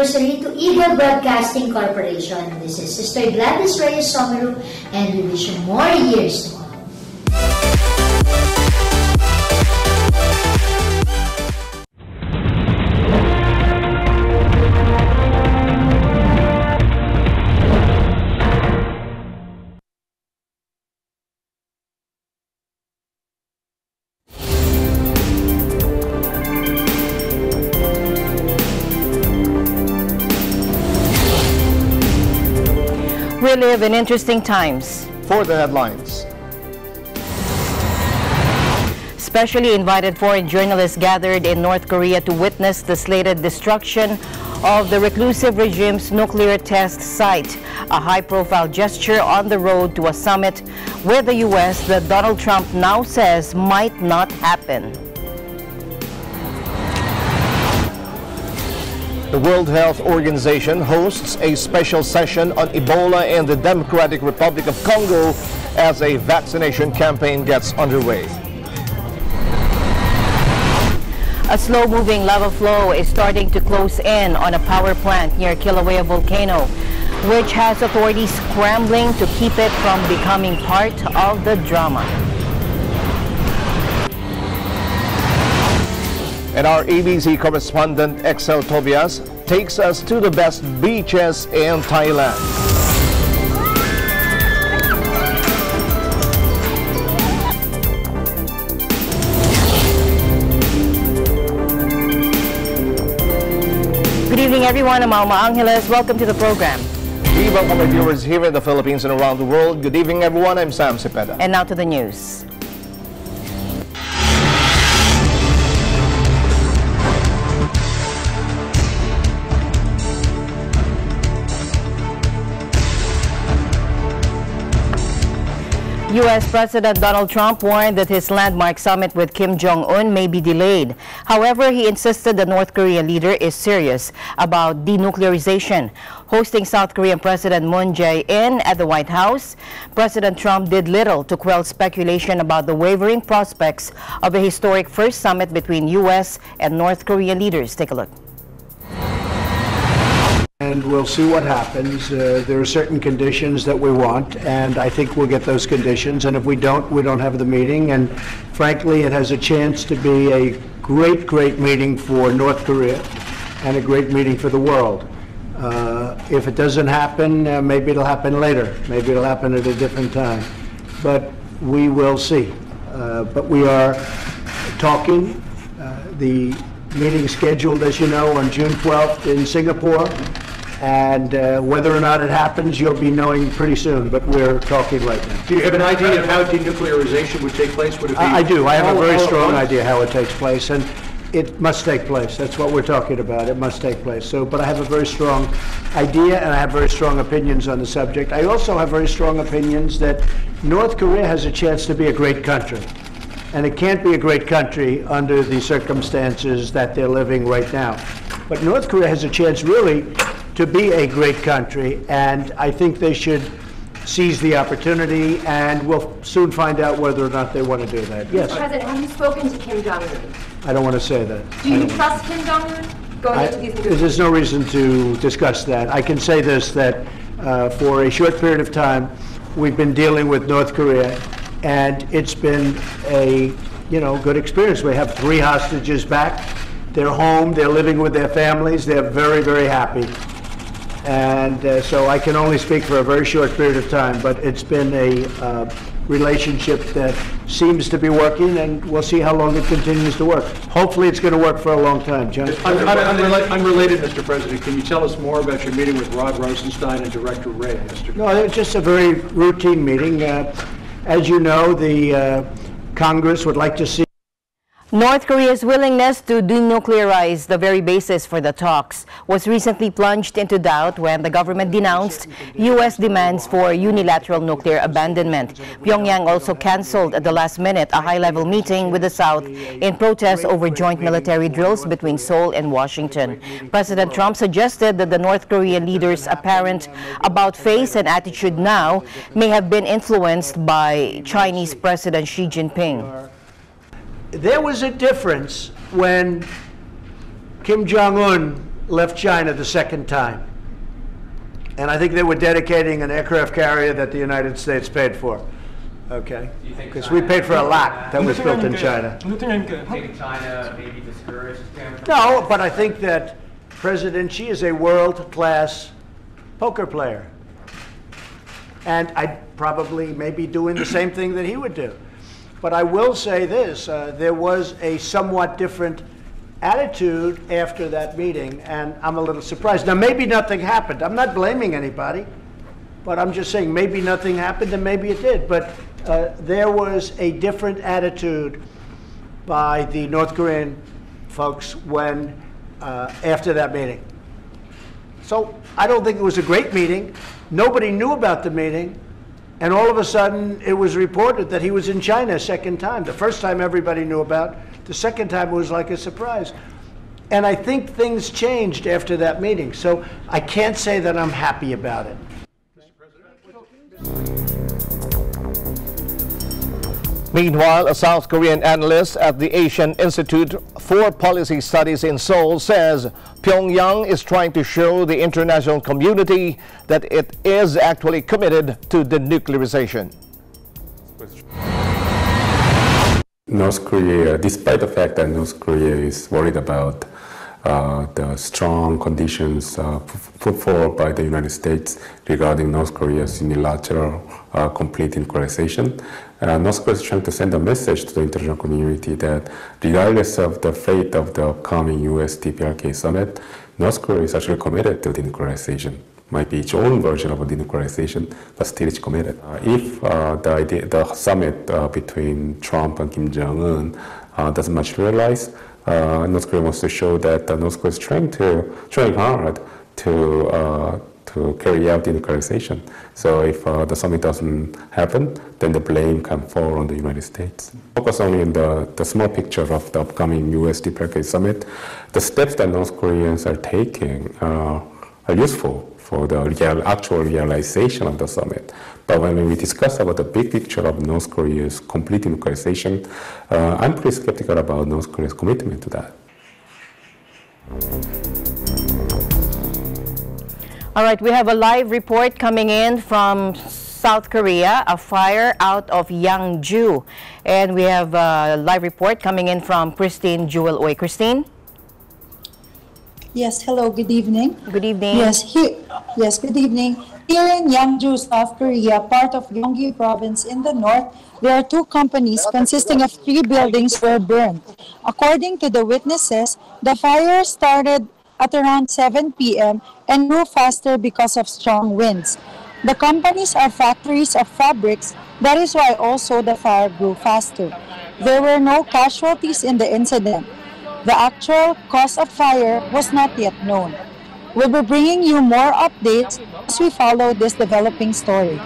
anniversary to Eagle Broadcasting Corporation. This is Sister Gladys Reyes Someru, and we wish you more years to come. We live in interesting times. For the headlines. Specially invited foreign journalists gathered in North Korea to witness the slated destruction of the reclusive regime's nuclear test site, a high-profile gesture on the road to a summit with the U.S. that Donald Trump now says might not happen. The World Health Organization hosts a special session on Ebola in the Democratic Republic of Congo as a vaccination campaign gets underway. A slow-moving lava flow is starting to close in on a power plant near Kilauea volcano, which has authorities scrambling to keep it from becoming part of the drama. And our ABC correspondent Excel Tobias takes us to the best beaches in Thailand. Good evening, everyone. I'm Alma Angeles. Welcome to the program. We welcome our viewers here in the Philippines and around the world. Good evening, everyone. I'm Sam Cepeda. And now to the news. U.S. President Donald Trump warned that his landmark summit with Kim Jong-un may be delayed. However, he insisted the North Korean leader is serious about denuclearization. Hosting South Korean President Moon Jae-in at the White House, President Trump did little to quell speculation about the wavering prospects of a historic first summit between U.S. and North Korean leaders. Take a look. And we'll see what happens. There are certain conditions that we want, and I think we'll get those conditions. And if we don't have the meeting. And frankly, it has a chance to be a great meeting for North Korea and a great meeting for the world. If it doesn't happen, maybe it'll happen later. Maybe it'll happen at a different time. But we will see. But we are talking. The meeting scheduled, as you know, on June 12th in Singapore. And whether or not it happens, you'll be knowing pretty soon, but we're talking right now. Do you have an idea of how denuclearization would take place? Would it be I do. I have a very strong idea how it takes place, and it must take place. That's what we're talking about. It must take place. But I have a very strong idea, and I have very strong opinions on the subject. I also have very strong opinions that North Korea has a chance to be a great country. And it can't be a great country under the circumstances that they're living right now. But North Korea has a chance, really, to be a great country, and I think they should seize the opportunity, and we'll soon find out whether or not they want to do that. Yes? President, have you spoken to Kim Jong-un? I don't want to say that. Do you trust Kim Jong-un going into these negotiations? There's no reason to discuss that. I can say this, that for a short period of time, we've been dealing with North Korea, and it's been a good experience. We have 3 hostages back. They're home. They're living with their families. They're very happy. And so I can only speak for a very short period of time, but it's been a relationship that seems to be working, and we'll see how long it continues to work. Hopefully it's going to work for a long time, John. Unrelated, Mr. President, can you tell us more about your meeting with Rod Rosenstein and Director Ray yesterday? No, it's just a very routine meeting. As you know, the Congress would like to see North Korea's willingness to denuclearize, the very basis for the talks, was recently plunged into doubt when the government denounced U.S. demands for unilateral nuclear abandonment. Pyongyang also canceled at the last minute a high-level meeting with the South in protest over joint military drills between Seoul and Washington. President Trump suggested that the North Korean leader's apparent about-face and attitude now may have been influenced by Chinese President Xi Jinping. There was a difference when Kim Jong-un left China the second time. And I think they were dedicating an aircraft carrier that the United States paid for. Okay? Because we paid for a lot that was built in China. Do you think China may be discouraged? No, but I think that President Xi is a world-class poker player. And I'd probably maybe doing the same thing that he would do. But I will say this, there was a somewhat different attitude after that meeting, and I'm a little surprised. Now, maybe nothing happened. I'm not blaming anybody, but I'm just saying maybe nothing happened and maybe it did. But there was a different attitude by the North Korean folks when after that meeting. So I don't think it was a great meeting. Nobody knew about the meeting. And all of a sudden, it was reported that he was in China a second time. The first time everybody knew about. The second time it was like a surprise. And I think things changed after that meeting. So I can't say that I'm happy about it. Meanwhile, a South Korean analyst at the Asian Institute for Policy Studies in Seoul says Pyongyang is trying to show the international community that it is actually committed to denuclearization. North Korea, despite the fact that North Korea is worried about the strong conditions put forward by the United States regarding North Korea's unilateral complete denuclearization, North Korea is trying to send a message to the international community that regardless of the fate of the upcoming US DPRK summit, North Korea is actually committed to denuclearization. Might be its own version of a denuclearization, but still it's committed. If the summit between Trump and Kim Jong-un doesn't materialize, North Korea wants to show that North Korea is trying hard to carry out denuclearization. So if the summit doesn't happen, then the blame can fall on the United States. Focus only on the small picture of the upcoming US DPRK summit. The steps that North Koreans are taking are useful for the actual realization of the summit. But when we discuss about the big picture of North Korea's complete denuclearization, I'm pretty skeptical about North Korea's commitment to that. All right, we have a live report coming in from South Korea, a fire out of Yangju. And we have a live report coming in from Christine Jewel-Oy. Christine? Yes, hello, good evening. Good evening. Yes, good evening. Here in Yangju, South Korea, part of Gyeonggi province in the north, there are two companies consisting of 3 buildings were burned. According to the witnesses, the fire started at around 7 p.m. and grew faster because of strong winds. The companies are factories of fabrics, that is why also the fire grew faster. There were no casualties in the incident. The actual cause of fire was not yet known. We'll be bringing you more updates as we follow this developing story.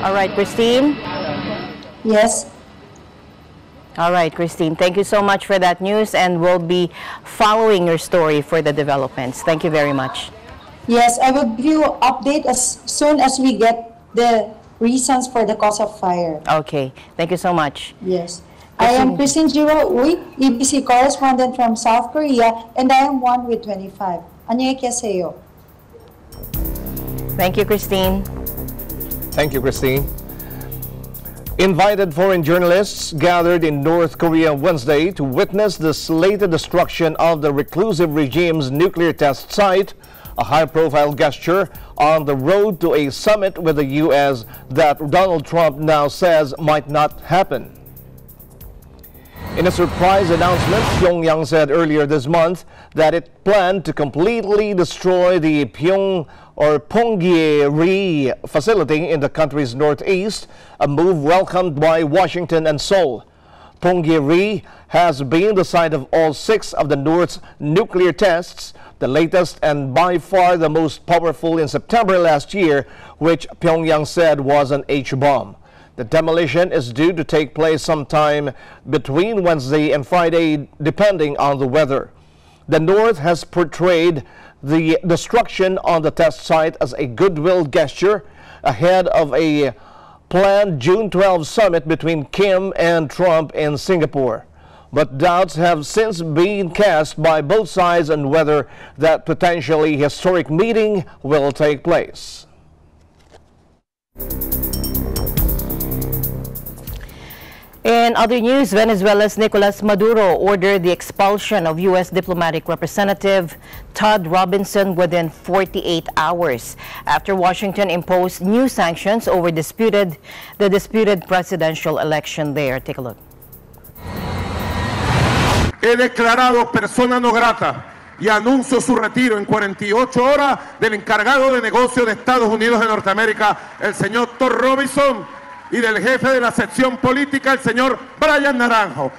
All right, Christine? Yes. All right, Christine, thank you so much for that news, and we'll be following your story for the developments. Thank you very much. Yes, I will give you an update as soon as we get the reasons for the cause of fire. Okay, thank you so much. Yes. I am Christine Jiro-Uy, EBC correspondent from South Korea, and I am 1 with 25. 안녕히 Thank you, Christine. Thank you, Christine. Invited foreign journalists gathered in North Korea Wednesday to witness the slated destruction of the reclusive regime's nuclear test site, a high-profile gesture on the road to a summit with the U.S. that Donald Trump now says might not happen. In a surprise announcement, Pyongyang said earlier this month that it planned to completely destroy the Ponggye-ri facility in the country's northeast, a move welcomed by Washington and Seoul. Ponggye-ri has been the site of all 6 of the North's nuclear tests, the latest and by far the most powerful in September last year, which Pyongyang said was an H-bomb. The demolition is due to take place sometime between Wednesday and Friday, depending on the weather. The North has portrayed the destruction on the test site as a goodwill gesture ahead of a planned June 12 summit between Kim and Trump in Singapore. But doubts have since been cast by both sides on whether that potentially historic meeting will take place. In other news, Venezuela's Nicolas Maduro ordered the expulsion of U.S. diplomatic representative Todd Robinson within 48 hours after Washington imposed new sanctions over the disputed presidential election there. Take a look. He declarado persona no grata y anuncio su retiro en 48 horas del encargado de negocios de Estados Unidos de Norteamérica, el señor Todd Robinson, y del jefe de la sección política, el señor Brian Naranjo.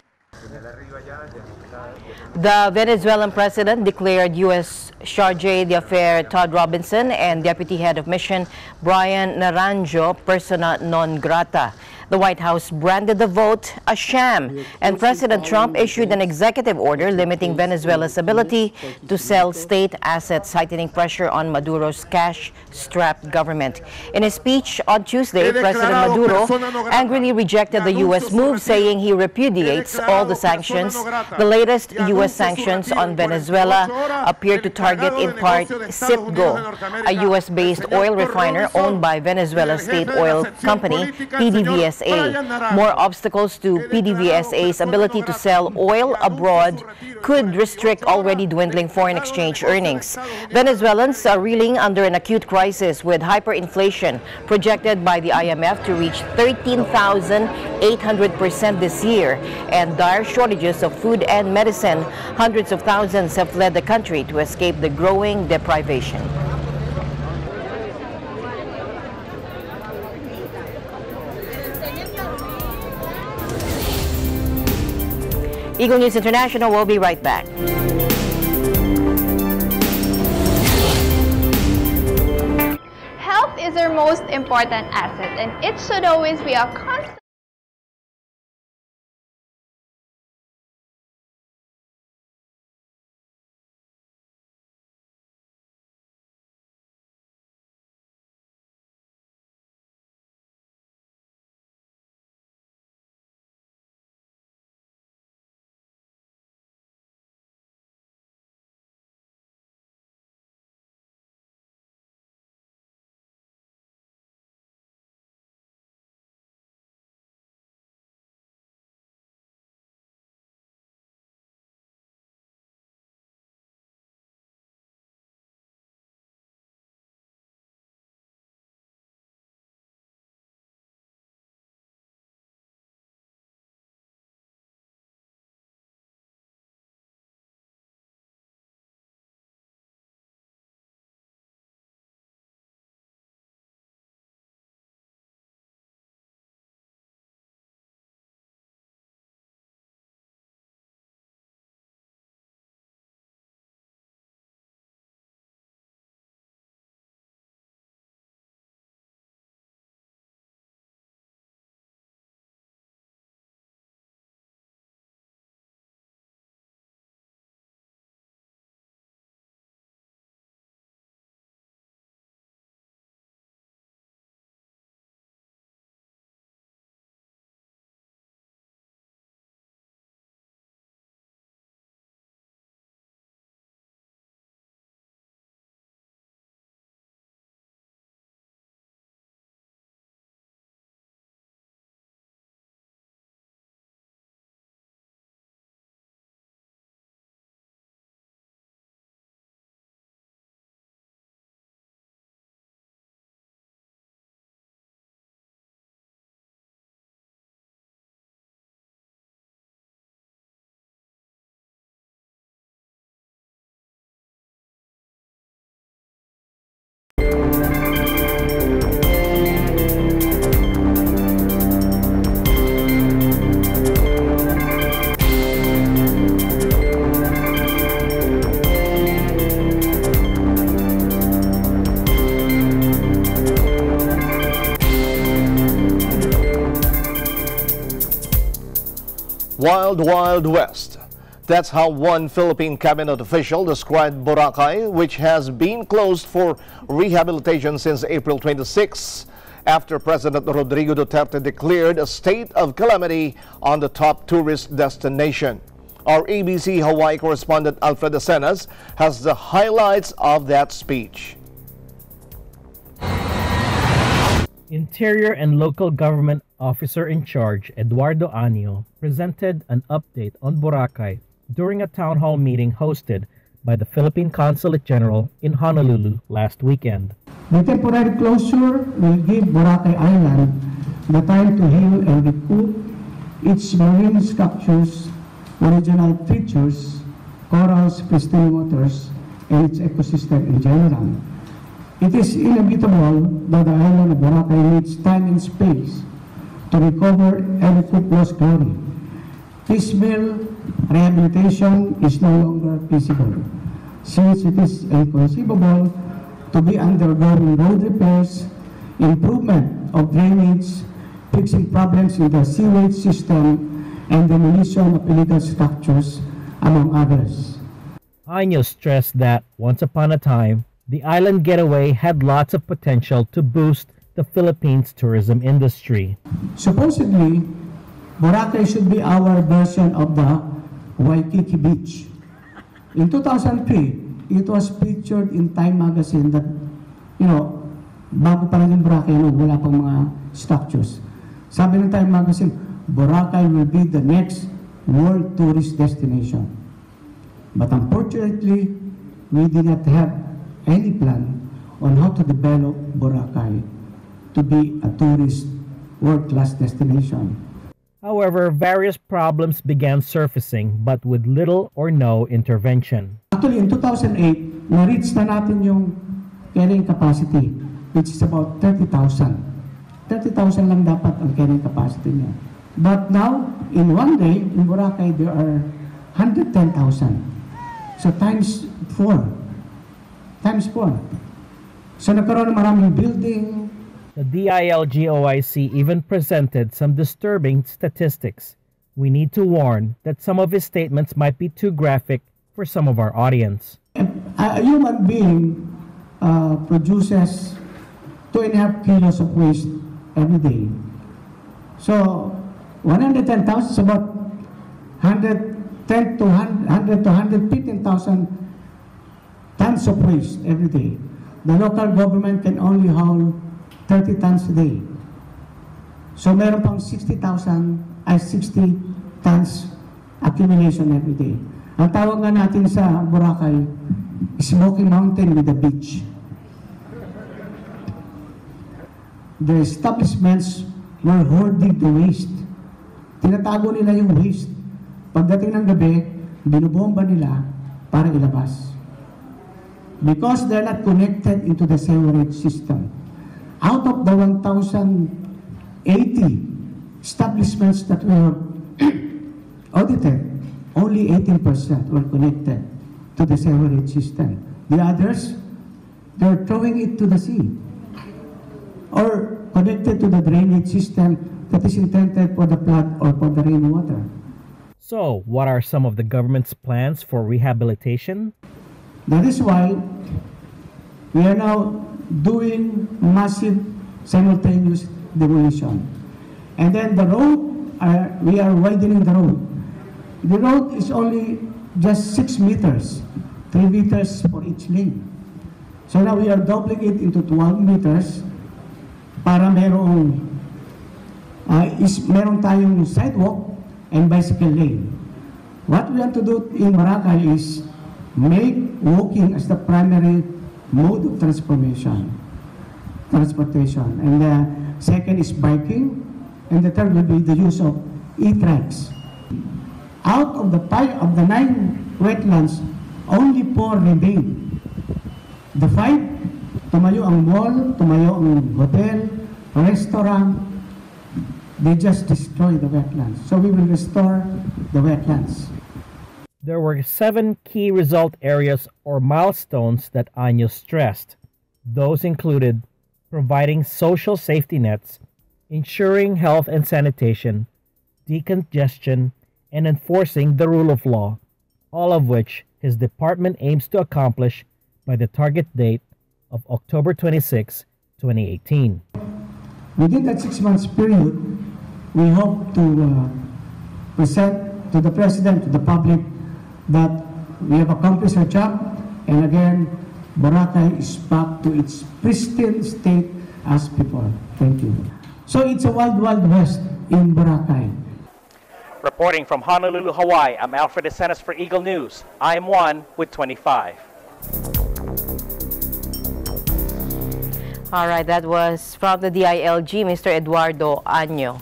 The Venezuelan president declared U.S. charge d'affaires Todd Robinson and deputy head of mission Brian Naranjo persona non grata. The White House branded the vote a sham, and President Trump issued an executive order limiting Venezuela's ability to sell state assets, heightening pressure on Maduro's cash-strapped government. In his speech on Tuesday, President Maduro angrily rejected the U.S. move, saying he repudiates all the sanctions. The latest U.S. sanctions on Venezuela appear to target in part Citgo, a U.S.-based oil refiner owned by Venezuela's state oil company, PDVSA. More obstacles to PDVSA's ability to sell oil abroad could restrict already dwindling foreign exchange earnings. Venezuelans are reeling under an acute crisis, with hyperinflation projected by the IMF to reach 13,800% this year, and dire shortages of food and medicine. Hundreds of thousands have fled the country to escape the growing deprivation. Eagle News International will be right back. Health is our most important asset, and it should always be a constant. Wild, Wild West. That's how one Philippine cabinet official described Boracay, which has been closed for rehabilitation since April 26, after President Rodrigo Duterte declared a state of calamity on the top tourist destination. Our ABC Hawaii correspondent Alfred Acenas has the highlights of that speech. Interior and Local Government Officer in Charge Eduardo Anio presented an update on Boracay during a town hall meeting hosted by the Philippine Consulate General in Honolulu last weekend. The temporary closure will give Boracay Island the time to heal and recoup its marine structures, original features, corals, pristine waters, and its ecosystem in general. It is inevitable that the island of Boracay needs time and space to recover and recoup lost glory. Piecemeal rehabilitation is no longer feasible, since it is inconceivable to be undergoing road repairs, improvement of drainage, fixing problems in the sewage system, and demolition of illegal structures, among others. Anyo stressed that, once upon a time, the island getaway had lots of potential to boost the Philippines' tourism industry. Supposedly, Boracay should be our version of the Waikiki Beach. In 2003, it was featured in Time magazine that, bago pa lang yung Boracay, wala pang mga structures. Sabi ng Time magazine, Boracay will be the next world tourist destination. But unfortunately, we did not have any plan on how to develop Boracay to be a tourist world-class destination. However, various problems began surfacing but with little or no intervention. Actually, in 2008, na-reach na natin yung carrying capacity, which is about 30,000. 30,000 lang dapat ang carrying capacity niya. But now, in one day, in Boracay, there are 110,000. So times 4. So nagkaroon ng maraming building. The DILG-OIC even presented some disturbing statistics. We need to warn that some of his statements might be too graphic for some of our audience. A human being produces 2.5 kilos of waste every day. So 110,000 is about 110 to 115,000 tons of waste every day. The local government can only haul 30 tons a day. So meron pang 60 tons accumulation every day. Ang tawag nga natin sa Boracay, Smoky Mountain with a beach. The establishments were hoarding the waste. Tinatago nila yung waste. Pagdating ng gabi, binubomba nila para ilabas. Because they're not connected into the sewerage system. Out of the 1,080 establishments that we have audited, only 18% were connected to the sewerage system. The others, they're throwing it to the sea or connected to the drainage system that is intended for the flood or for the rainwater. So, what are some of the government's plans for rehabilitation? That is why we are now doing massive simultaneous demolition. And then the road, we are widening the road. The road is only just 6 meters, 3 meters for each lane. So now we are doubling it into 12 meters para meron tayong sidewalk and bicycle lane. What we want to do in Boracay is make walking as the primary mode of transportation. And the second is biking, and the third will be the use of e-tracks. Out of the 9 wetlands, only 4 remain. The 5, tumayo ang mall, tumayo ang hotel, restaurant. They just destroy the wetlands. So we will restore the wetlands. There were 7 key result areas or milestones that Anyo stressed. Those included providing social safety nets, ensuring health and sanitation, decongestion, and enforcing the rule of law, all of which his department aims to accomplish by the target date of October 26, 2018. Within that 6 months period, we hope to present to the President, to the public, that we have accomplished our job, and again, Boracay is back to its pristine state as before. Thank you. So it's a wild, wild west in Boracay. Reporting from Honolulu, Hawaii, I'm Alfred Acenas for Eagle News. I'm one with 25. All right, that was from the DILG, Mr. Eduardo Año.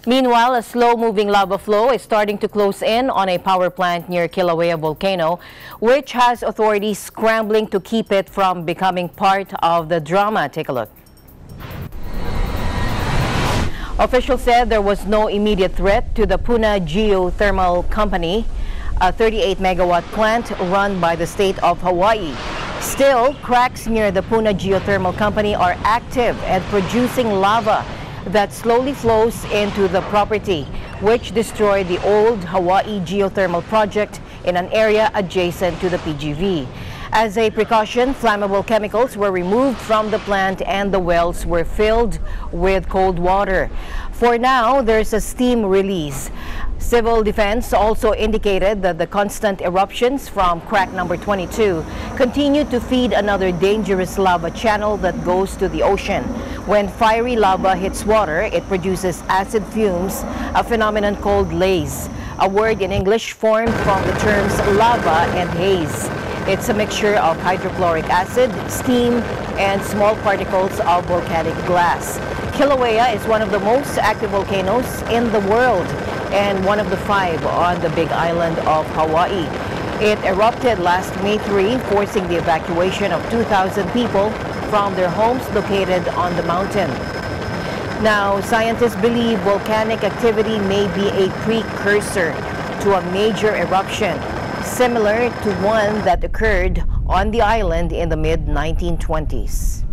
Meanwhile, a slow-moving lava flow is starting to close in on a power plant near Kilauea volcano, which has authorities scrambling to keep it from becoming part of the drama. Take a look. Officials said there was no immediate threat to the Puna Geothermal Company, a 38-megawatt plant run by the state of Hawaii. Still, cracks near the Puna Geothermal Company are active and producing lava that slowly flows into the property, which destroyed the old Hawaii Geothermal Project in an area adjacent to the PGV. As a precaution, flammable chemicals were removed from the plant and the wells were filled with cold water. For now, there's a steam release. Civil Defense also indicated that the constant eruptions from crack number 22 continue to feed another dangerous lava channel that goes to the ocean. When fiery lava hits water, it produces acid fumes, a phenomenon called laze, a word in English formed from the terms lava and haze. It's a mixture of hydrochloric acid, steam, and small particles of volcanic glass. Kilauea is one of the most active volcanoes in the world and one of the 5 on the big island of Hawaii. It erupted last May 3, forcing the evacuation of 2,000 people from their homes located on the mountain. Now, scientists believe volcanic activity may be a precursor to a major eruption, similar to one that occurred on the island in the mid-1920s.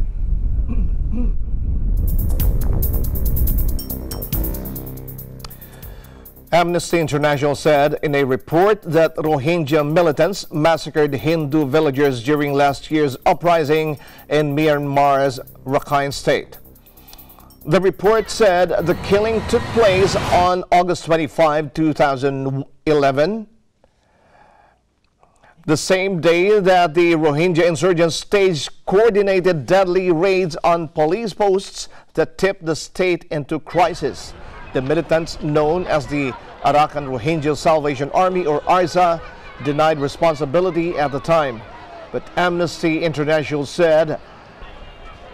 Amnesty International said in a report that Rohingya militants massacred Hindu villagers during last year's uprising in Myanmar's Rakhine state. The report said the killing took place on August 25, 2011, the same day that the Rohingya insurgents staged coordinated deadly raids on police posts that tipped the state into crisis. The militants, known as the Arakan Rohingya Salvation Army, or ARSA, denied responsibility at the time. But Amnesty International said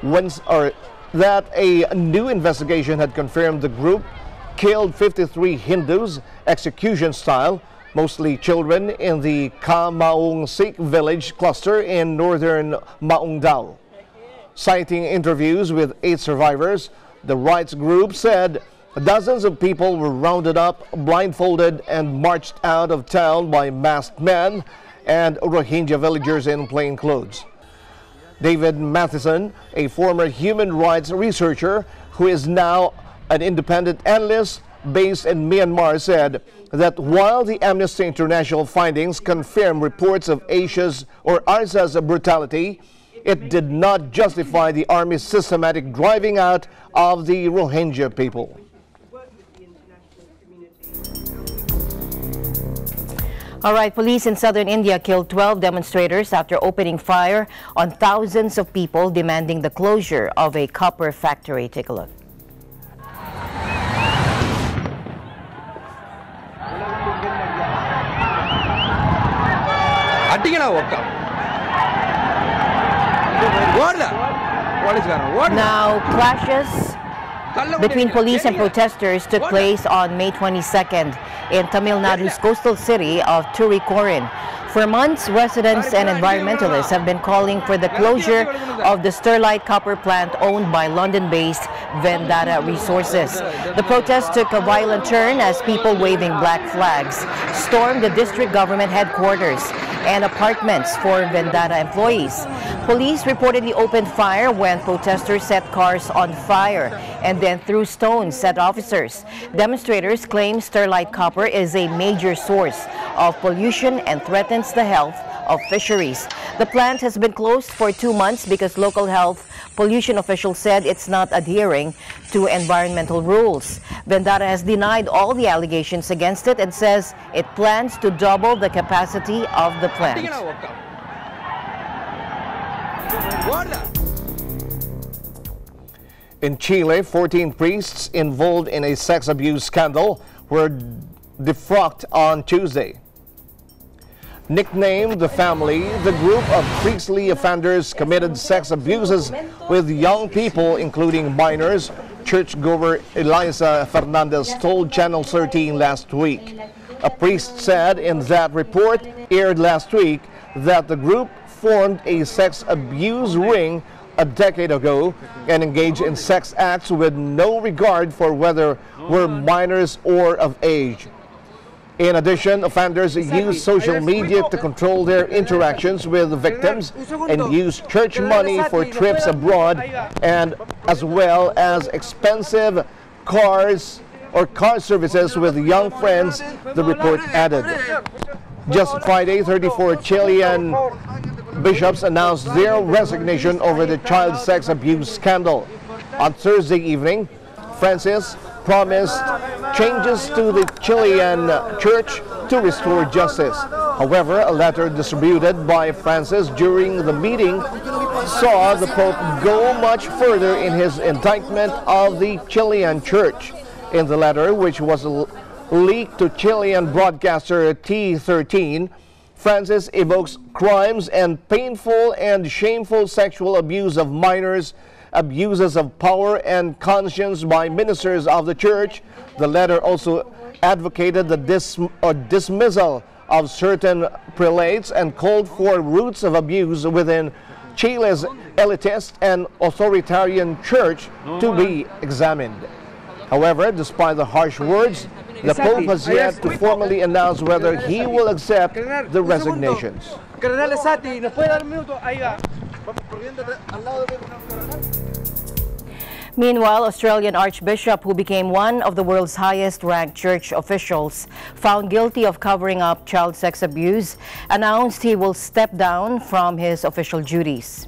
that a new investigation had confirmed the group killed 53 Hindus, execution style, mostly children, in the Ka Maung Sikh village cluster in northern Maung Dao. Citing interviews with 8 survivors, the rights group said dozens of people were rounded up, blindfolded, and marched out of town by masked men and Rohingya villagers in plain clothes. David Matheson, a former human rights researcher who is now an independent analyst based in Myanmar, said that while the Amnesty International findings confirm reports of ARSA's brutality, it did not justify the army's systematic driving out of the Rohingya people. All right, police in southern India killed 12 demonstrators after opening fire on thousands of people demanding the closure of a copper factory. Take a look. Now, clashes between police and protesters took place on May 22nd in Tamil Nadu's coastal city of Tuticorin. For months, residents and environmentalists have been calling for the closure of the Sterlite copper plant owned by London-based Vendata Resources. The protest took a violent turn as people waving black flags stormed the district government headquarters and apartments for Vendata employees. Police reportedly opened fire when protesters set cars on fire and then threw stones at officers. Demonstrators claim Sterlite copper is a major source of pollution and threatens the health of Fisheries. The plant has been closed for 2 months because local health pollution officials said it's not adhering to environmental rules. Vendara has denied all the allegations against it and says it plans to double the capacity of the plant. In Chile, 14 priests involved in a sex abuse scandal were defrocked on Tuesday. Nicknamed the Family, the group of priestly offenders committed sex abuses with young people, including minors, churchgoer Eliza Fernandez told Channel 13 last week. A priest said in that report, aired last week, that the group formed a sex abuse ring a decade ago and engaged in sex acts with no regard for whether were minors or of age. In addition, offenders use social media to control their interactions with the victims and use church money for trips abroad, and as well as expensive cars or car services with young friends, the report added. Just Friday, 34 Chilean bishops announced their resignation over the child sex abuse scandal. On Thursday evening, Francis promised changes to the Chilean church to restore justice. However, a letter distributed by Francis during the meeting saw the Pope go much further in his indictment of the Chilean church. In the letter, which was leaked to Chilean broadcaster T13, Francis evokes crimes and painful and shameful sexual abuse of minors, abuses of power and conscience by ministers of the church. The letter also advocated the dismissal of certain prelates and called for roots of abuse within Chile's elitist and authoritarian church to be examined. However, despite the harsh words, the Pope has yet to formally announce whether he will accept the resignations. Meanwhile, Australian Archbishop, who became one of the world's highest-ranked church officials, found guilty of covering up child sex abuse, announced he will step down from his official duties.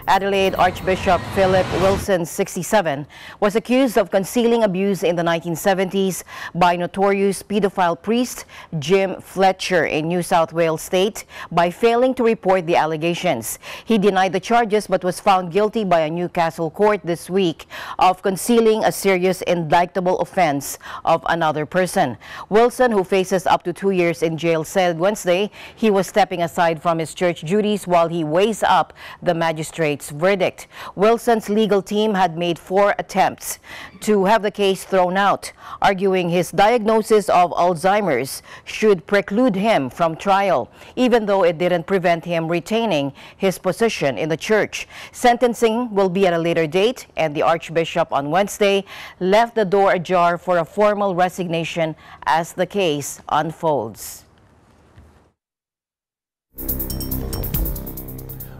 Adelaide Archbishop Philip Wilson, 67, was accused of concealing abuse in the 1970s by notorious pedophile priest Jim Fletcher in New South Wales State by failing to report the allegations. He denied the charges but was found guilty by a Newcastle court this week of concealing a serious indictable offense of another person. Wilson, who faces up to 2 years in jail, said Wednesday he was stepping aside from his church duties while he weighs up the magistrate's verdict. Wilson's legal team had made 4 attempts to have the case thrown out, arguing his diagnosis of Alzheimer's should preclude him from trial, even though it didn't prevent him retaining his position in the church. Sentencing will be at a later date, and the Archbishop on Wednesday left the door ajar for a formal resignation as the case unfolds.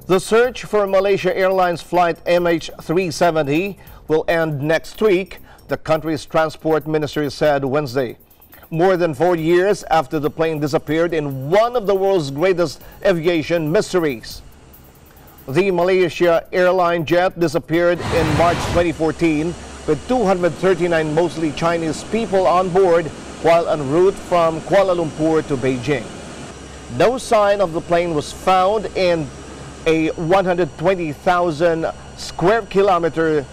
The search for Malaysia Airlines flight MH370 will end next week, the country's transport ministry said Wednesday. More than 4 years after the plane disappeared in one of the world's greatest aviation mysteries. The Malaysia airline jet disappeared in March 2014 with 239 mostly Chinese people on board while en route from Kuala Lumpur to Beijing. No sign of the plane was found in a 120,000 square kilometer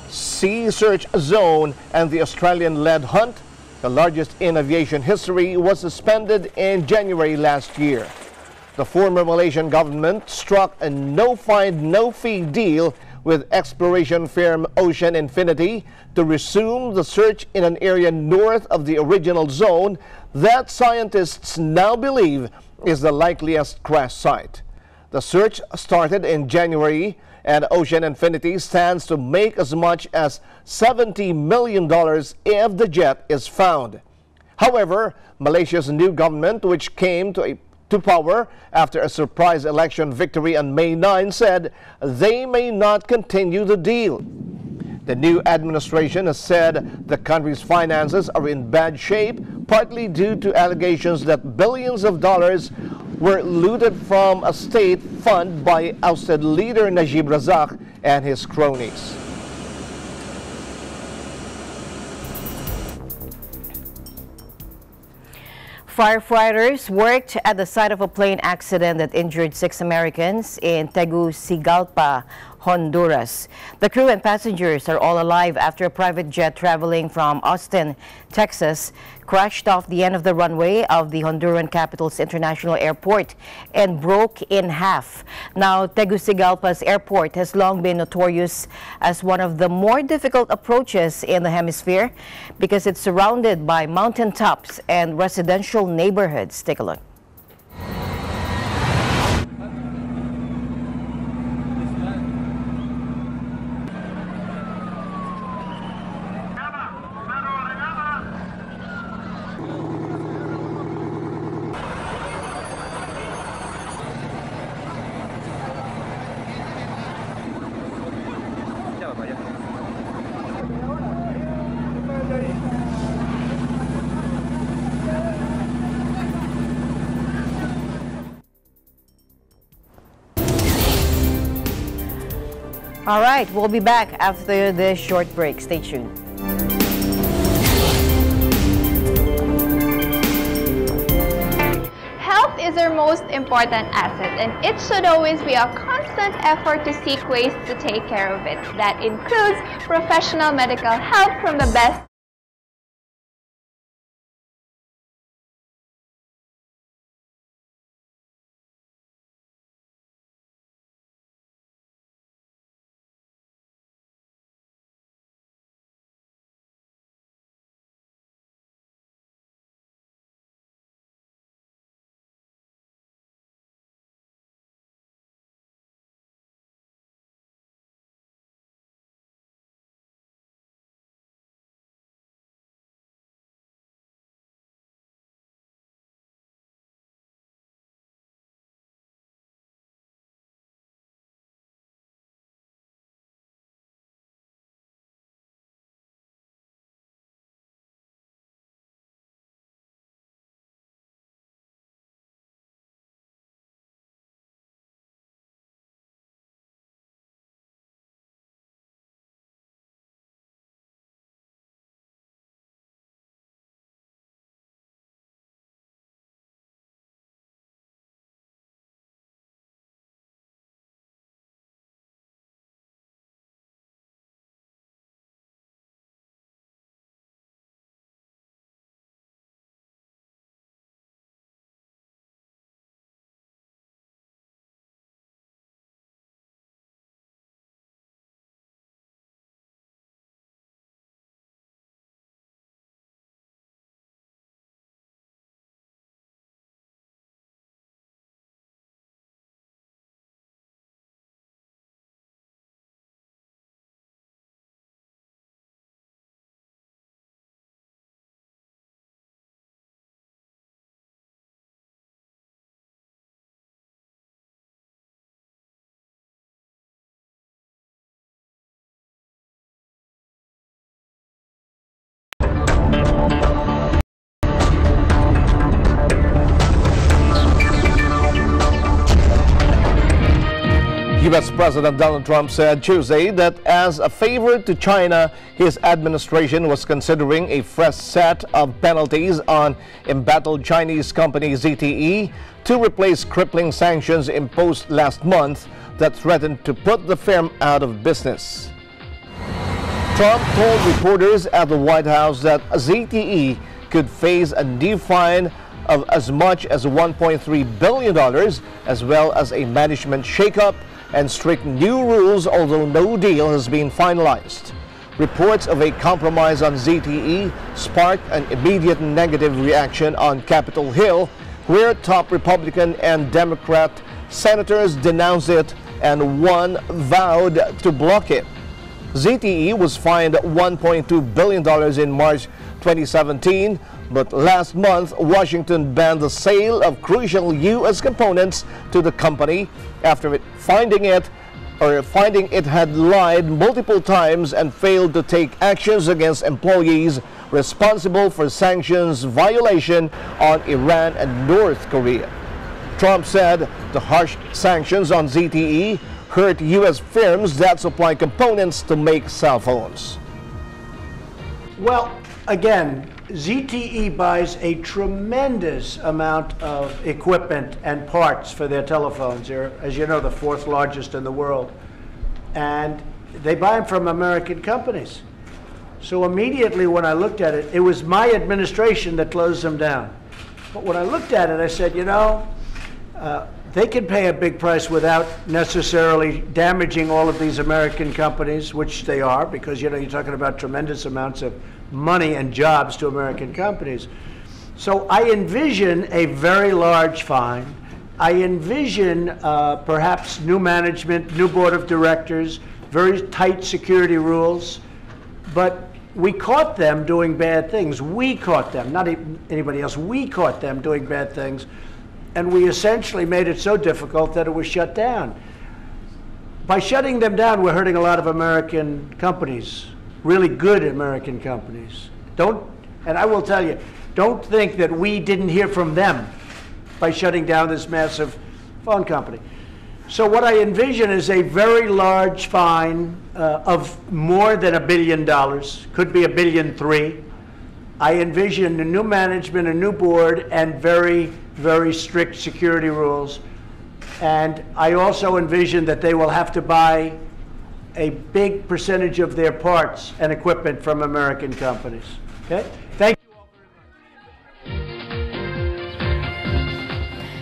sea search zone, and the Australian-led hunt, the largest in aviation history, was suspended in January last year. The former Malaysian government struck a no-find, no-fee deal with exploration firm Ocean Infinity to resume the search in an area north of the original zone that scientists now believe is the likeliest crash site. The search started in January, and Ocean Infinity stands to make as much as $70 million if the jet is found. However, Malaysia's new government, which came to power after a surprise election victory on May 9, said they may not continue the deal. The new administration has said the country's finances are in bad shape, partly due to allegations that billions of dollars were looted from a state fund by ousted leader Najib Razak and his cronies. Firefighters worked at the site of a plane accident that injured 6 Americans in Tegucigalpa, Honduras. The crew and passengers are all alive after a private jet traveling from Austin, Texas, crashed off the end of the runway of the Honduran capital's international airport and broke in half. Now, Tegucigalpa's airport has long been notorious as one of the more difficult approaches in the hemisphere because it's surrounded by mountaintops and residential neighborhoods. Take a look. All right, we'll be back after this short break. Stay tuned. Health is our most important asset, and it should always be a constant effort to seek ways to take care of it. That includes professional medical help from the best U.S. President Donald Trump said Tuesday that as a favor to China, his administration was considering a fresh set of penalties on embattled Chinese company ZTE to replace crippling sanctions imposed last month that threatened to put the firm out of business. Trump told reporters at the White House that ZTE could face a new fine of as much as $1.3 billion, as well as a management shakeup and strict new rules, although no deal has been finalized. Reports of a compromise on ZTE sparked an immediate negative reaction on Capitol Hill, where top Republican and Democrat senators denounced it and one vowed to block it. ZTE was fined $1.2 billion in March 2017, but last month Washington banned the sale of crucial U.S. components to the company after finding it had lied multiple times and failed to take actions against employees responsible for sanctions violation on Iran and North Korea. Trump said the harsh sanctions on ZTE hurt U.S. firms that supply components to make cell phones. Well, again, ZTE buys a tremendous amount of equipment and parts for their telephones. They're, as you know, the fourth largest in the world. And they buy them from American companies. So immediately when I looked at it, it was my administration that closed them down. But when I looked at it, I said, you know, they can pay a big price without necessarily damaging all of these American companies, which they are, because, you know, you're talking about tremendous amounts of money and jobs to American companies. So I envision a very large fine. I envision perhaps new management, new board of directors, very tight security rules. But we caught them doing bad things. We caught them, not anybody else. We caught them doing bad things. And we essentially made it so difficult that it was shut down. By shutting them down, we're hurting a lot of American companies, really good American companies. And I will tell you, don't think that we didn't hear from them by shutting down this massive phone company. So what I envision is a very large fine of more than $1 billion, could be $1.3 billion. I envision a new management, a new board, and very, very strict security rules. And I also envision that they will have to buy a big percentage of their parts and equipment from American companies. Okay? Thank you all very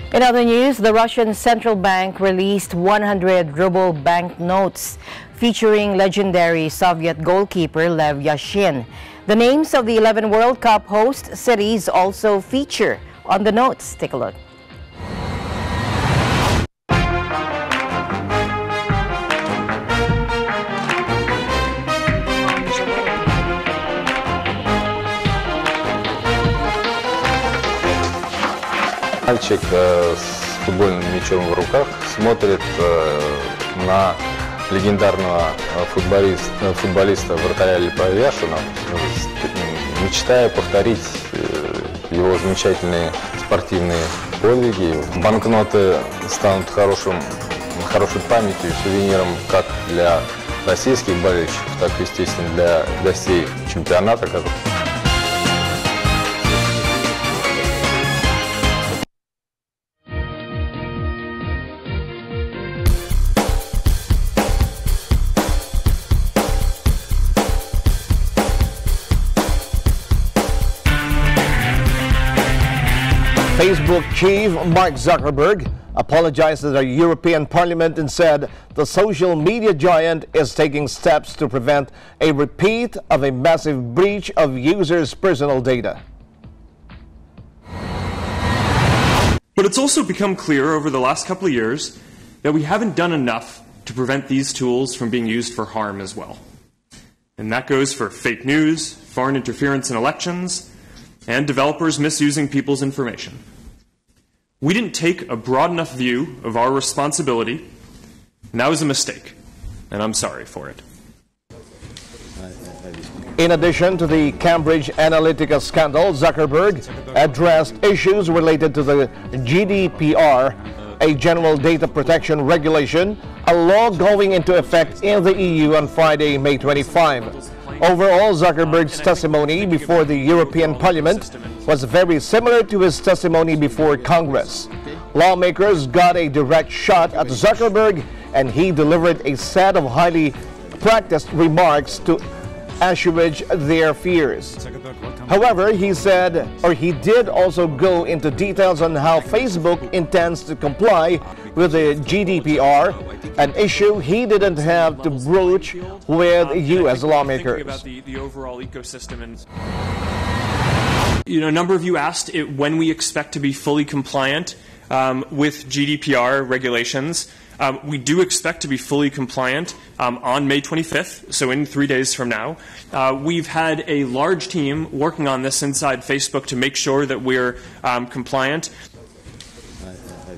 much. In other news, the Russian central bank released 100 ruble banknotes featuring legendary Soviet goalkeeper Lev Yashin. The names of the 11 World Cup host cities also feature on the notes. Take a look. Мальчик с футбольным мячом в руках смотрит на легендарного футболиста вратаря Яшина, мечтая повторить его замечательные спортивные подвиги. Банкноты станут хорошей памятью, сувениром как для российских болельщиков, так и, естественно, для гостей чемпионата. Facebook chief Mark Zuckerberg apologized to the European Parliament and said the social media giant is taking steps to prevent a repeat of a massive breach of users' personal data. But it's also become clear over the last couple of years that we haven't done enough to prevent these tools from being used for harm as well. And that goes for fake news, foreign interference in elections, and developers misusing people's information. We didn't take a broad enough view of our responsibility, and that was a mistake, and I'm sorry for it. In addition to the Cambridge Analytica scandal, Zuckerberg addressed issues related to the GDPR, a general data protection regulation, a law going into effect in the EU on Friday, May 25. Overall, Zuckerberg's testimony before the European Parliament was very similar to his testimony before Congress. Lawmakers got a direct shot at Zuckerberg, and he delivered a set of highly practiced remarks to assuage their fears. However, he did also go into details on how Facebook intends to comply with the GDPR, an issue he didn't have to broach with U.S. lawmakers. About the overall ecosystem, and a number of you asked when we expect to be fully compliant with GDPR regulations. We do expect to be fully compliant on May 25th, so in 3 days from now. We've had a large team working on this inside Facebook to make sure that we're compliant.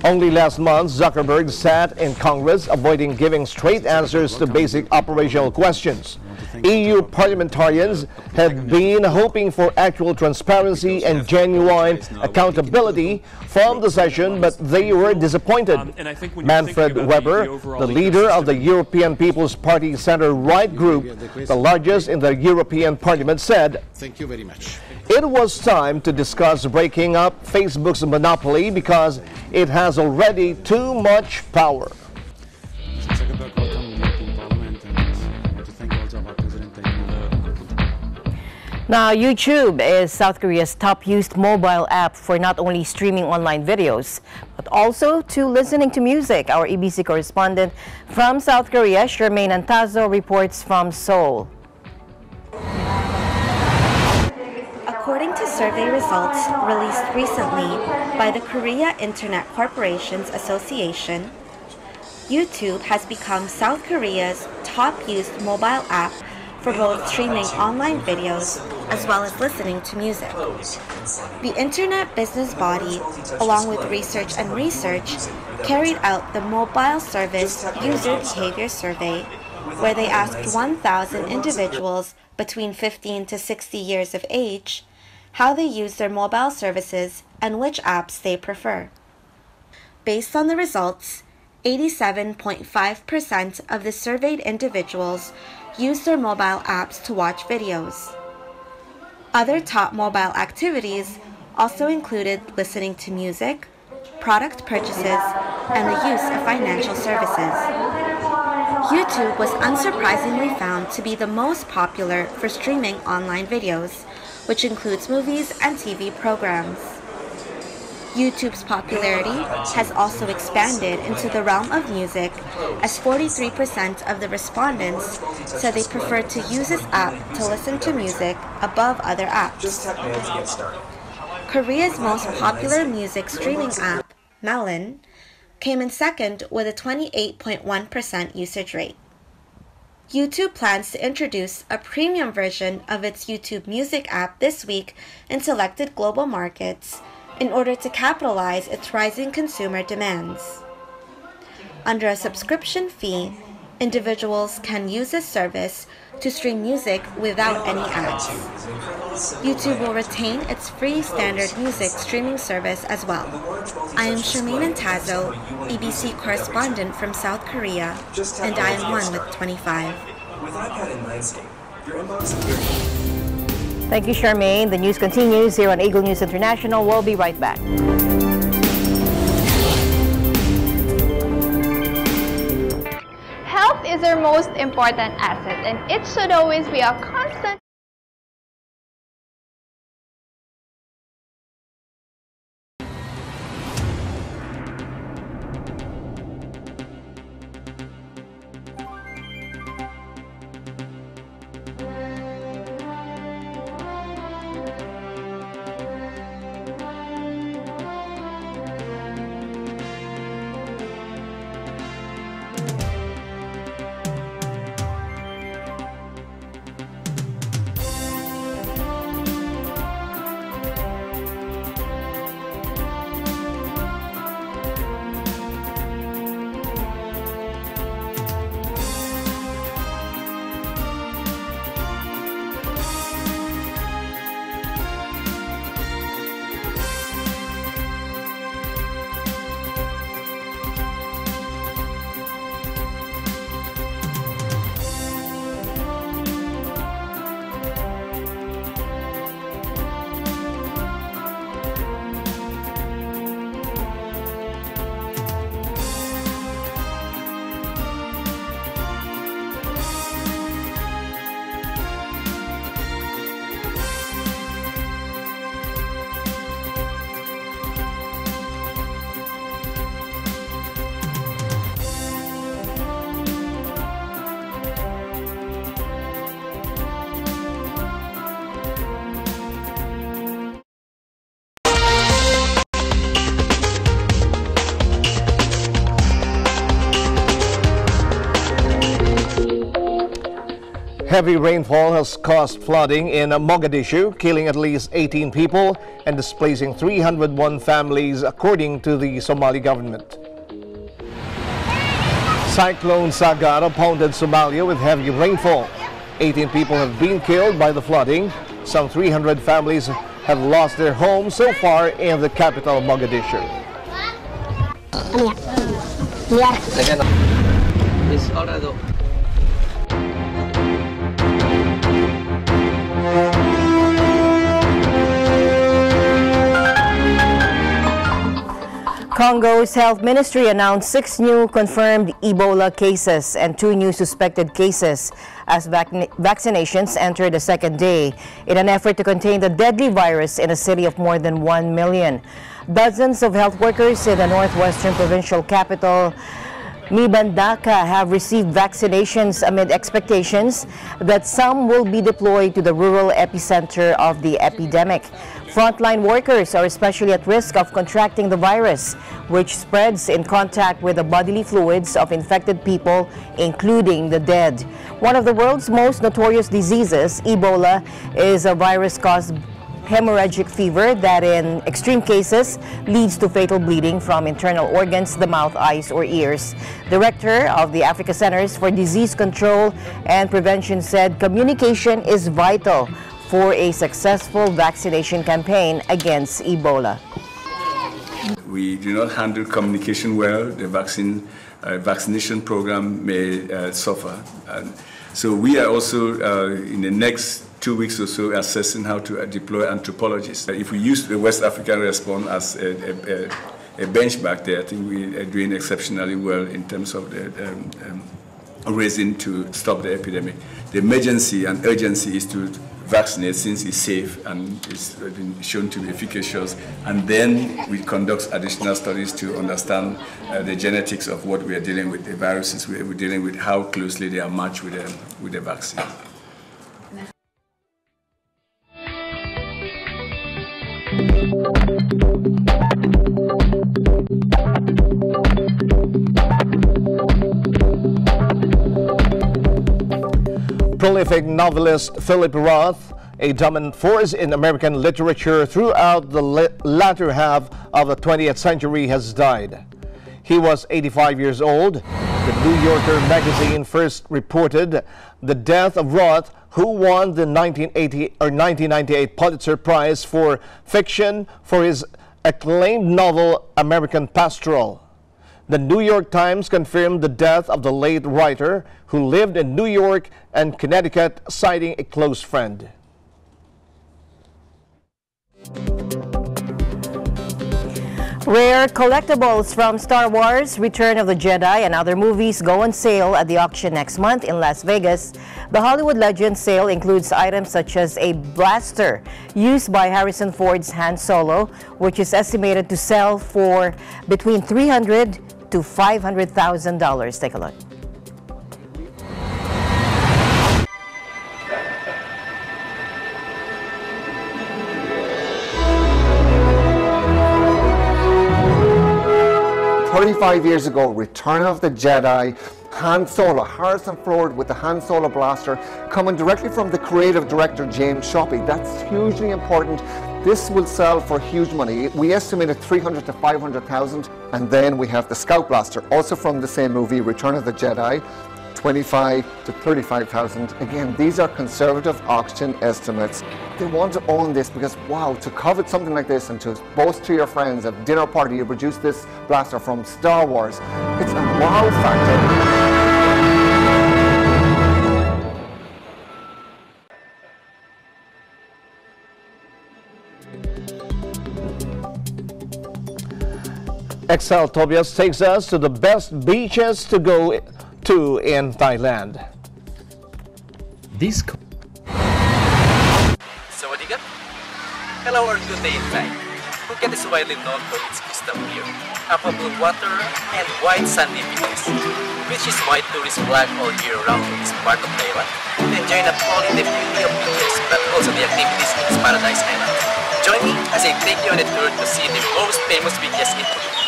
Only last month, Zuckerberg sat in Congress avoiding giving straight answers to basic operational questions. EU parliamentarians had been hoping for actual transparency and genuine accountability from the session, but they were disappointed. Manfred Weber, the leader of the European People's Party center-right group, the largest in the European Parliament, said, "Thank you very much. It was time to discuss breaking up Facebook's monopoly because it has already too much power." Zuckerberg, welcome in European Parliament, and I want to thank also our President. Now, YouTube is South Korea's top used mobile app for not only streaming online videos, but also to listening to music. Our EBC correspondent from South Korea, Charmaine Antazo, reports from Seoul. According to survey results released recently by the Korea Internet Corporations Association, YouTube has become South Korea's top used mobile app for both streaming online videos as well as listening to music. The Internet Business Body, along with Research, carried out the Mobile Service User Behavior Survey, where they asked 1,000 individuals between 15 to 60 years of age how they use their mobile services and which apps they prefer. Based on the results, 87.5% of the surveyed individuals use their mobile apps to watch videos. Other top mobile activities also included listening to music, product purchases, and the use of financial services. YouTube was unsurprisingly found to be the most popular for streaming online videos, which includes movies and TV programs. YouTube's popularity has also expanded into the realm of music, as 43% of the respondents said they prefer to use this app to listen to music above other apps. Korea's most popular music streaming app, Melon, came in second with a 28.1% usage rate. YouTube plans to introduce a premium version of its YouTube Music app this week in selected global markets in order to capitalize its rising consumer demands. Under a subscription fee, individuals can use this service to stream music without any ads. YouTube will retain its free standard music streaming service as well. I am Charmaine Antazo, EBC correspondent from South Korea, and I am one with 25. Thank you, Charmaine. The news continues here on Eagle News International. We'll be right back. Health is our most important asset, and it should always be a constant. Heavy rainfall has caused flooding in Mogadishu, killing at least 18 people and displacing 301 families, according to the Somali government. Cyclone Sagar pounded Somalia with heavy rainfall. 18 people have been killed by the flooding. Some 300 families have lost their homes so far in the capital, Mogadishu. Congo's health ministry announced 6 new confirmed Ebola cases and 2 new suspected cases as vaccinations enter the second day in an effort to contain the deadly virus in a city of more than 1 million. Dozens of health workers in the northwestern provincial capital, Mbandaka, have received vaccinations amid expectations that some will be deployed to the rural epicenter of the epidemic. Frontline workers are especially at risk of contracting the virus, which spreads in contact with the bodily fluids of infected people, including the dead. One of the world's most notorious diseases, Ebola, is a virus-caused hemorrhagic fever that in extreme cases leads to fatal bleeding from internal organs, the mouth, eyes, or ears. Director of the Africa Centers for Disease Control and Prevention said communication is vital for a successful vaccination campaign against Ebola. We do not handle communication well, the vaccination program may suffer. And so we are also in the next 2 weeks or so assessing how to deploy anthropologists. If we use the West African response as a benchmark there, I think we are doing exceptionally well in terms of the raising to stop the epidemic. The emergency and urgency is to vaccinate since it's safe and it's been shown to be efficacious, and then we conduct additional studies to understand the genetics of what we are dealing with, the viruses we're dealing with, how closely they are matched with the vaccine. Prolific novelist Philip Roth, a dominant force in American literature throughout the latter half of the 20th century, has died. He was 85 years old. The New Yorker magazine first reported the death of Roth, who won the 1998 Pulitzer Prize for Fiction for his acclaimed novel American Pastoral. The New York Times confirmed the death of the late writer, who lived in New York and Connecticut, citing a close friend. Rare collectibles from Star Wars, Return of the Jedi, and other movies go on sale at the auction next month in Las Vegas. The Hollywood Legends sale includes items such as a blaster used by Harrison Ford's Han Solo, which is estimated to sell for between $300,000 to $500,000. Take a look. Years ago, Return of the Jedi, Han Solo, Harrison Ford with the Han Solo blaster, coming directly from the creative director James Shoppy. That's hugely important. This will sell for huge money. We estimated $300,000 to $500,000. And then we have the Scout blaster, also from the same movie, Return of the Jedi, $25,000 to $35,000. Again, these are conservative auction estimates. They want to own this because, wow, to covet something like this and to boast to your friends at dinner party, you produce this blaster from Star Wars. It's a wow factor. XL Tobias takes us to the best beaches to go to in Thailand. Sawadee. Hello or good day in Thai. Phuket is widely known for its crystal clear, aquablue water, and white sandy beaches, which is why tourists flock all year round to this part of Thailand to enjoy not only the beauty of beaches but also the activities in its paradise island. Join me as I take you on a tour to see the most famous beaches in Phuket.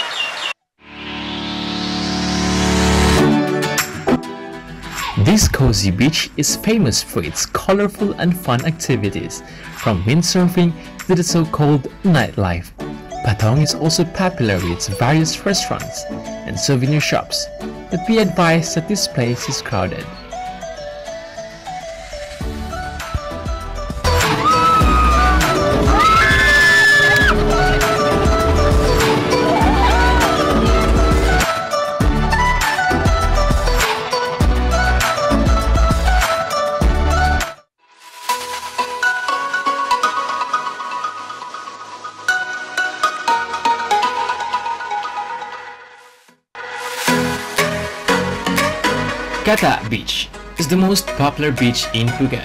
This cozy beach is famous for its colorful and fun activities, from windsurfing to the so-called nightlife. Patong is also popular with its various restaurants and souvenir shops, but be advised that this place is crowded. Kata Beach is the most popular beach in Phuket,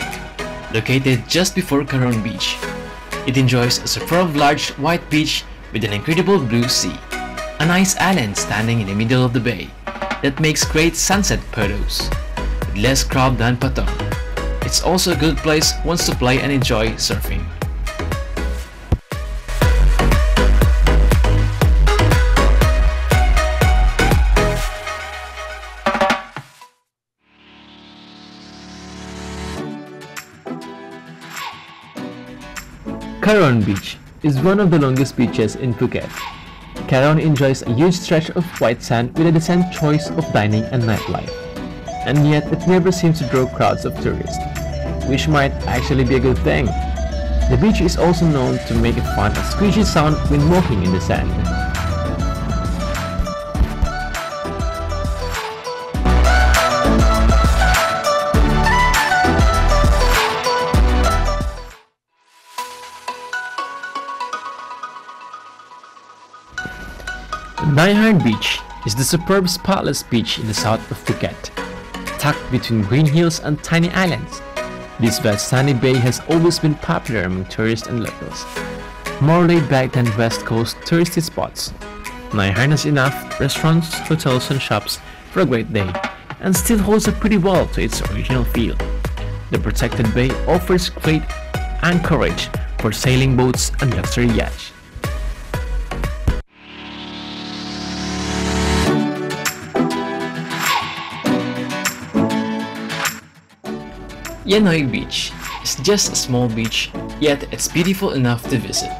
located just before Caron Beach. It enjoys a superb large white beach with an incredible blue sea, a nice island standing in the middle of the bay that makes great sunset photos, with less crowd than Patong. It's also a good place once to play and enjoy surfing. Caron Beach is one of the longest beaches in Phuket. Caron enjoys a huge stretch of white sand with a decent choice of dining and nightlife. And yet it never seems to draw crowds of tourists, which might actually be a good thing. The beach is also known to make a fun and squishy sound when walking in the sand. Naihard Beach is the superb spotless beach in the south of Phuket, tucked between green hills and tiny islands. This vast sunny bay has always been popular among tourists and locals, more laid back than West Coast touristy spots. Naihard has enough restaurants, hotels and shops for a great day, and still holds up pretty well to its original feel. The protected bay offers great anchorage for sailing boats and luxury yachts. Yanoi Beach is just a small beach, yet it's beautiful enough to visit.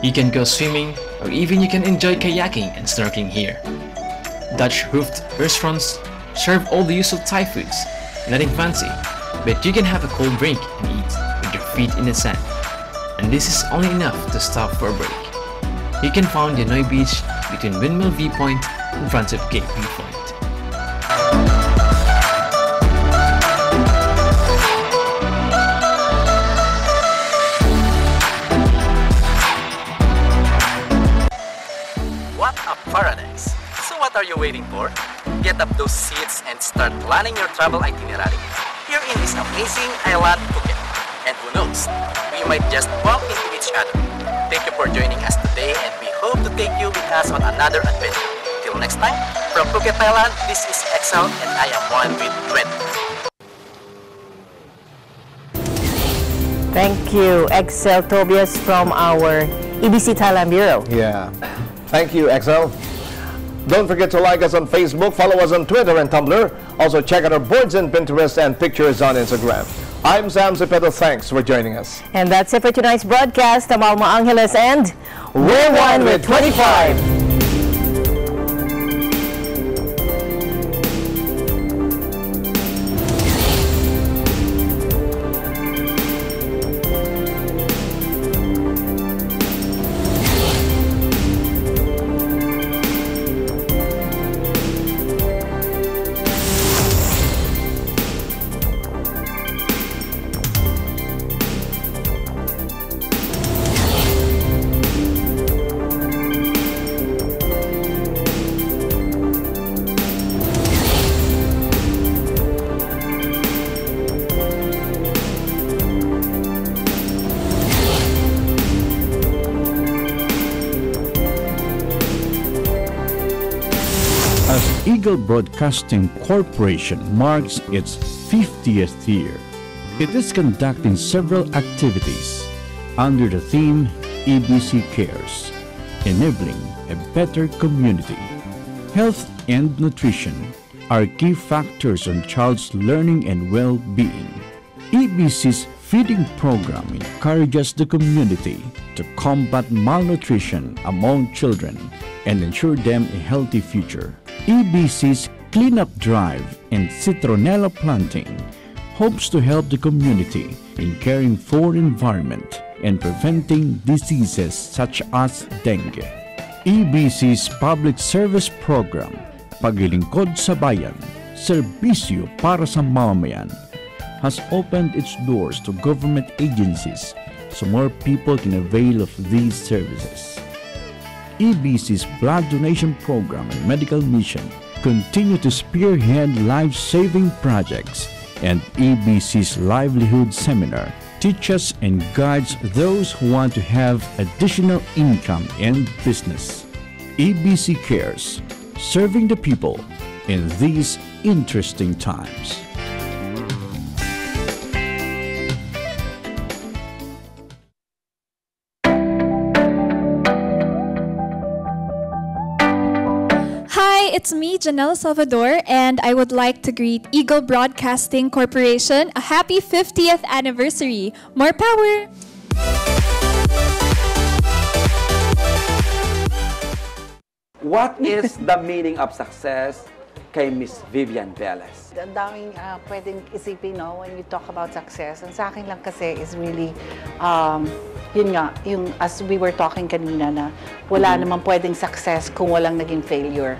You can go swimming, or even you can enjoy kayaking and snorkeling here. Dutch roofed restaurants serve all the usual Thai foods, nothing fancy, but you can have a cold drink and eat with your feet in the sand. And this is only enough to stop for a break. You can find Yanoi Beach between Windmill Viewpoint and Front of Cape Viewpoint. Paradise. So what are you waiting for? Get up those seats and start planning your travel itinerary here in this amazing island, Phuket. And who knows, we might just bump into each other. Thank you for joining us today, and we hope to take you with us on another adventure. Till next time, from Phuket, Thailand, this is Excel and I am one with 20. Thank you, Excel Tobias from our EBC Thailand Bureau. Yeah. Thank you, Excel. Don't forget to like us on Facebook, follow us on Twitter and Tumblr. Also check out our boards on Pinterest and pictures on Instagram. I'm Sam Cepeda. Thanks for joining us. And that's it for tonight's broadcast. I'm Alma Angeles and we're one with 25. Eagle Broadcasting Corporation marks its 50th year. It is conducting several activities under the theme EBC Cares, enabling a better community. Health and nutrition are key factors on child's learning and well-being. EBC's feeding program encourages the community to combat malnutrition among children and ensure them a healthy future. EBC's cleanup drive and citronella planting hopes to help the community in caring for environment and preventing diseases such as dengue. EBC's public service program, Paglilingkod sa Bayan, Serbisyo para sa Mamamayan, has opened its doors to government agencies so more people can avail of these services. EBC's blood donation program and medical mission continue to spearhead life-saving projects, and EBC's Livelihood Seminar teaches and guides those who want to have additional income and business. EBC Cares, serving the people in these interesting times. It's me, Janelle Salvador, and I would like to greet Eagle Broadcasting Corporation a happy 50th anniversary. More power! What is the meaning of success kay Miss Vivian Velez? Ang daming pwedeng isipin, no, when you talk about success. And sa akin lang kasi is really, yun nga, yung as we were talking kanina na wala namang pwedeng success kung walang naging failure.